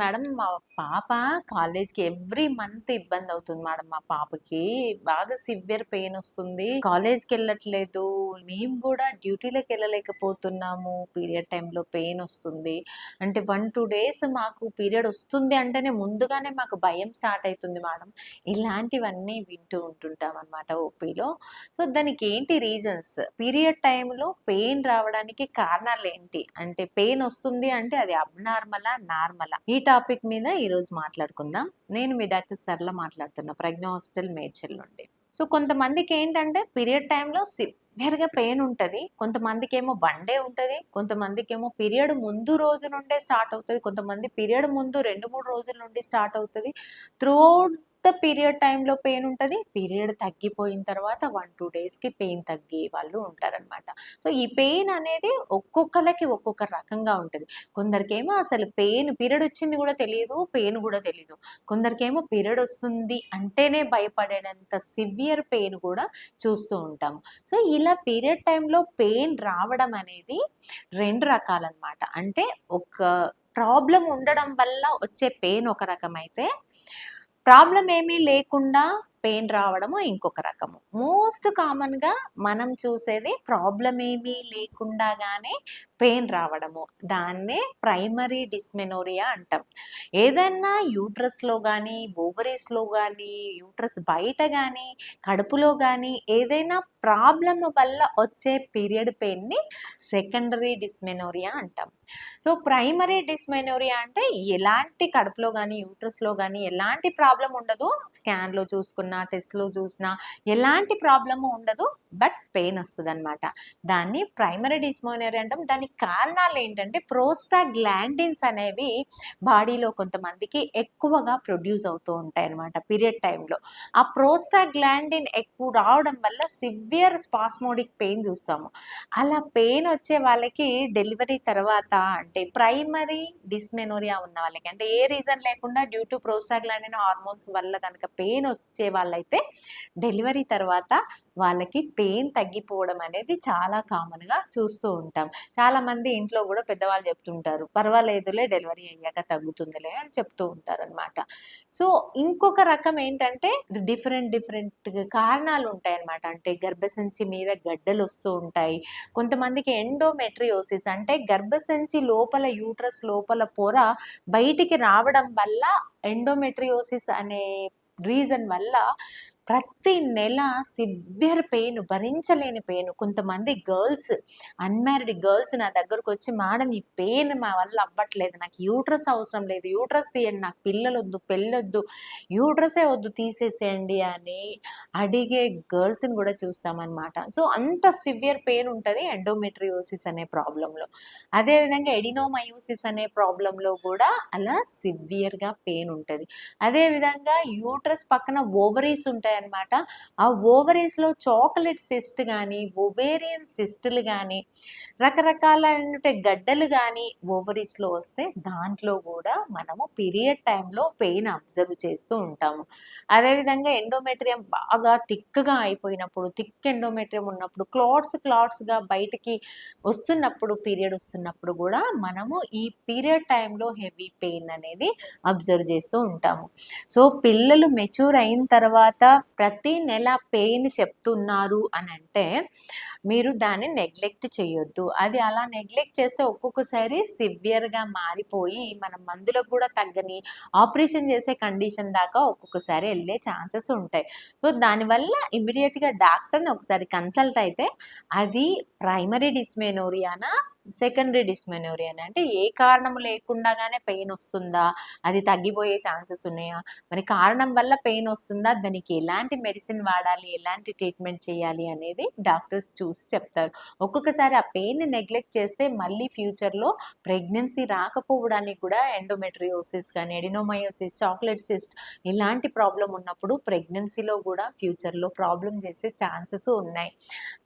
Madam మా పాప కాలేజ్‌కి ఎవ్రీ మంత్ ఇబ్బందవుతుంది మేడం. మా పాపకి బాగా సివియర్ పెయిన్ వస్తుంది. కాలేజ్‌కెళ్ళట్లేదు. మేము గూడా డ్యూటీలకెళ్ళలేకపోతున్నాము. పీరియడ్ టైమ్‌లో పెయిన్ వస్తుంది. అంటే 1, 2 డేస్ మాకు పీరియడ్ వస్తుంది అంటేనే ముందుగానే మాకు భయం స్టార్ట్ అయితుంది మేడం. ఇలాంటివన్నీ వింటూ ఉంటుంటామనమాట ఓపీలో. సో, దానికేంటి రీజన్స్? పీరియడ్ టైమ్‌లో పెయిన్ రావడానికి కారణాలేంటి? అంటే పెయిన్ వస్తుంది అంటే అది అబ్‌నార్మలా? నార్మలా? ఈ టాపిక్ మీద ఈరోజు మాట్లాడుకుందాం. నేను మీ డాక్టర్ సరళ మాట్లాడుతున్నా. ప్రజ్ఞ హాస్పిటల్ మేడ్చల్ నుండి. సో, కొంతమందికేంటంటే పీరియడ్ టైమ్‌లో సివియర్‌గా పెయిన్ ఉంటది. కొంతమందికేమో 1 డే ఉంటది. కొంతమందికేమో పీరియడ్ ముందు రోజు నుండే స్టార్ట్ అవుతది. కొంతమంది పీరియడ్ ముందు 2, 3 రోజుల నుండి స్టార్ట్ అవుతది. త్రూఅవుట్ ద పీరియడ్ టైమ్‌లో పెయిన్ ఉంటది. పీరియడ్ తగ్గిపోయిన తర్వాత 1, 2 డేస్‌కి పెయిన్ తగ్గే వాళ్ళు ఉంటారనమాట. సో, ఈ పెయిన్ అనేది ఒక్కొక్కళ్ళకి ఒక్కొక్క రకంగా ఉంటది. కొందరికేమో అసలు పీరియడ్ వచ్చింది గూడా తెలీదు. పెయిన్ గూడా తెలీదు. కొందరికేమో పీరియడ్ వస్తుంది అంటేనే భయపడేంత సివియర్ పెయిన్ కూడా చూస్తూ ఉంటాము. సో, ఇలా పీరియడ్ టైమ్‌లో పెయిన్ రావడం అనేది 2 రకాలనమాట. అంటే ఒక ప్రాబ్లమ్ ఉండడం వల్ల వచ్చే పెయిన్ ఒక రకమైతే, ప్రాబ్లమ్ ఏమీ లేకుండా పెయిన్ రావడము ఇంకొక రకము. మోస్ట్ కామన్‌గా మనం చూసేది ప్రాబ్లమ్ ఏమీ లేకుండాగానే పెయిన్ రావడము. దాన్నే ప్రైమరీ డిస్మెనోరియా అంటాం. ఏదన్నా యూట్రస్‌లో గానీ, ఓవరీస్‌లో గానీ, యూట్రస్ బయట గానీ, కడుపులో గానీ ఏదైనా ప్రాబ్లమ్ వల్ల వచ్చే పీరియడ్ పెయిన్‌ని సెకండరీ డిస్మెనోరియా అంటాం. సో, ప్రైమరీ డిస్మెనోరియా అంటే ఎలాంటి కడుపులో గానీ, యూట్రస్‌లో గానీ ఎలాంటి ప్రాబ్లమ్ ఉండదు. స్కాన్‌లో చూసుకున్నా, టెస్ట్‌లో చూసినా ఎలాంటి ప్రాబ్లము ఉండదు. బట్ పెయిన్ వస్తదనమాట. దాన్ని ప్రైమరీ డిస్మెనోరియా అంటాం. దానికి కారణాలేంటంటే ప్రోస్టాగ్లాండిన్స్ అనేవి బాడీలో కొంతమందికి ఎక్కువగా ప్రొడ్యూస్ అవుతూ ఉంటాయన్నమాట పీరియడ్ టైమ్‌లో. ఆ ప్రోస్టాగ్లాండిన్ ఎక్కువ రావడం వల్ల సివియర్ స్పాస్మోడిక్ పెయిన్ చూస్తాము. అలా పెయిన్ వచ్చే వాళ్ళకి డెలివరీ తర్వాత అంటే ప్రైమరీ డిస్మెనోరియా ఉన్న వాళ్ళకి అంటే ఏ రీజన్ లేకుండా డ్యూ టు ప్రోస్టాగ్లాండిన్ హార్మోన్స్ వల్ల కనుక పెయిన్ వచ్చే వాళ్ళైతే డెలివరీ తర్వాత వాళ్ళకి పెయిన్ తగ్గిపోవడం అనేది చాలా కామన్‌గా చూస్తూ ఉంటాం. చాలామంది ఇంట్లో గూడా పెద్దవాళ్ళు చెప్తుంటారు. పర్వాలేదులే డెలివరీ అయ్యాక తగ్గుతుందిలే అని చెప్తూ ఉంటారనమాట. సో, ఇంకొక రకం ఏంటంటే డిఫరెంట్ కారణాలు ఉంటాయన్నమాట. అంటే గర్భసంచి మీద గడ్డలొస్తూ ఉంటాయి. కొంతమందికి ఎండోమెట్రియోసిస్ అంటే గర్భసంచి లోపల యూట్రస్ లోపల పొర బయటికి రావడం వల్ల ఎండోమెట్రియోసిస్ అనే రీజన్ వల్ల ప్రతి నెల సివియర్ పెయిన్, భరించలేని పెయిన్. కొంతమంది అన్‌మ్యారీడ్ గర్ల్స్ నా దగ్గరకొచ్చి, "మేడం ఈ పెయిన్ మా వల్ల అవ్వట్లేదు. నాకు యూట్రస్ అవసరం లేదు. యూట్రస్ తీయండి. నాకు పిల్లలొద్దు, పెళ్ళొద్దు. యూట్రసే వద్దు తీసేసేయండి" అని అడిగే గర్ల్స్‌ని గూడా చూస్తామనమాట. సో, అంత సివియర్ పెయిన్ ఉంటది ఎండోమెట్రియోసిస్ అనే ప్రాబ్లమ్‌లో. అదేవిధంగా ఎడినోమయోసిస్ అనే ప్రాబ్లమ్‌లో గూడా అలా సివియర్‌గా పెయిన్ ఉంటది. అదేవిధంగా యూట్రస్ పక్కన ఓవరీస్ ఉంటాయన్నమాట. ఆ ఓవరీస్‌లో చాక్లెట్ సిస్ట్ గానీ, ఒవేరియన్ సిస్టులు గానీ, రకరకాలైనటువంటి గడ్డలు గానీ ఓవరీస్‌లో వస్తే దాంట్లో గూడా మనము పీరియడ్ టైమ్‌లో పెయిన్ అబ్జర్వ్ చేస్తూ ఉంటాము. అదేవిధంగా ఎండోమెట్రియం బాగా థిక్‌గా అయిపోయినప్పుడు, థిక్ ఎండోమెట్రియం ఉన్నప్పుడు క్లాట్స్‌గా బయటికి వస్తున్నప్పుడు, పీరియడ్ వస్తున్నప్పుడు గూడా మనము ఈ పీరియడ్ టైమ్‌లో హెవీ పెయిన్ అనేది అబ్జర్వ్ చేస్తూ ఉంటాము. సో, పిల్లలు మెచ్యూర్ అయిన తర్వాత ప్రతి నెల పెయిన్ చెప్తున్నారు అనంటే, మీరు దాన్ని నెగ్లెక్ట్ చేయొద్దు. అది అలా నెగ్లెక్ట్ చేస్తే ఒక్కొక్కసారి సివియర్‌గా మారిపోయి, మనం మందులకు గూడా తగ్గని ఆపరేషన్ చేసే కండిషన్ దాకా ఒక్కొక్కసారి ఎళ్ళే ఛాన్సెస్ ఉంటాయి. సో, దానివల్ల ఇమ్మీడియేట్‌గా డాక్టర్‌ని ఒకసారి కన్సల్ట్ అయితే, అది ప్రైమరీ డిస్మెనోరియానా? సెకండరీ డిస్మెనోరియానా? అంటే ఏ కారణం లేకుండాగానే పెయిన్ వస్తుందా? అది తగ్గిపోయే ఛాన్సెస్ ఉన్నాయా? మరి కారణం వల్ల పెయిన్ వస్తుందా? దానికి ఎలాంటి మెడిసిన్ వాడాలి? ఎలాంటి ట్రీట్మెంట్ చేయాలి? అనేది డాక్టర్స్ చూసి చెప్తారు. ఒక్కొక్కసారి ఆ పెయిన్‌ని నెగ్లెక్ట్ చేస్తే మళ్ళీ ఫ్యూచర్‌లో ప్రెగ్నెన్సీ రాకపోవడానికి కూడా ఎండోమెట్రియోసిస్ కానీ, ఎడినోమయోసిస్, చాక్లెట్ సిస్ట్ ఇలాంటి ప్రాబ్లమ్ ఉన్నప్పుడు ప్రెగ్నెన్సీలో కూడా ఫ్యూచర్‌లో ప్రాబ్లమ్ చేసే ఛాన్సెస్ ఉన్నాయి.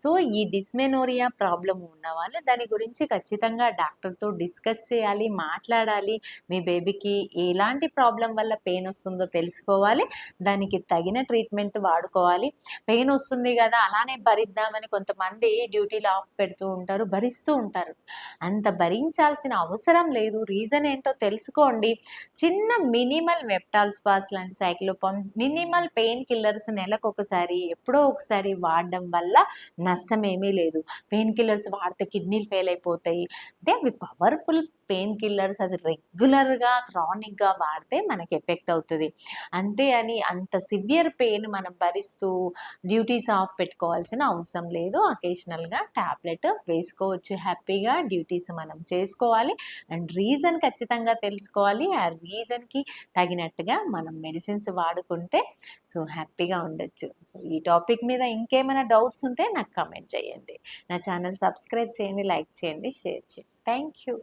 సో, ఈ డిస్మెనోరియా ప్రాబ్లమ్ ఉన్నవాళ్ళు దాని గురించి ఖచ్చితంగా డాక్టర్‌తో డిస్కస్ చేయాలి, మాట్లాడాలి. మీ బేబీకి ఎలాంటి ప్రాబ్లమ్ వల్ల పెయిన్ వస్తుందో తెలుసుకోవాలి. దానికి తగిన ట్రీట్మెంట్ వాడుకోవాలి. పెయిన్ వస్తుంది గదా! అలానే భరిద్దామని కొంతమంది డ్యూటీలు ఆఫ్ పెడుతూ ఉంటారు. భరిస్తూ ఉంటారు. అంత భరించాల్సిన అవసరం లేదు. రీజన్ ఏంటో తెలుసుకోండి. చిన్న మినిమల్ మెప్టాల్ స్పాస్ లాంటి సైక్లోపామ్, మినిమల్ పెయిన్ కిల్లర్స్ నెలకొకసారి, ఎప్పుడో ఒకసారి వాడడం వల్ల నష్టం ఏమీ లేదు. పెయిన్ కిల్లర్స్ వాడితే కిడ్నీలు ఫెయిల్ అయిపోతాయి. అంటే అవి పవర్‌ఫుల్ పెయిన్ కిల్లర్స్. అది రెగ్యులర్‌గా, క్రానిక్‌గా వాడితే మనకి ఎఫెక్ట్ అవుతది. అంతే అని అంత సివియర్ పెయిన్ మనం భరిస్తూ డ్యూటీస్ ఆఫ్ పెట్టుకోవాల్సిన అవసరం లేదు. అకేషనల్‌గా టాబ్లెట్ వేసుకోవచ్చు హ్యాపీగా. డ్యూటీస్ మనం చేసుకోవాలి. అండ్ రీజన్ ఖచ్చితంగా తెలుసుకోవాలి. ఆ రీజన్‌కి తగినట్టుగా మనం మెడిసిన్స్ వాడుకుంటే హ్యాపీగా ఉండొచ్చు. ఈ టాపిక్ మీద ఇంకేమైనా డౌట్స్ ఉంటే నాకు కామెంట్ చేయండి. నా ఛానల్ సబ్స్క్రైబ్ చేయండి, లైక్ చేయండి, షేర్ చేయండి. Thank you.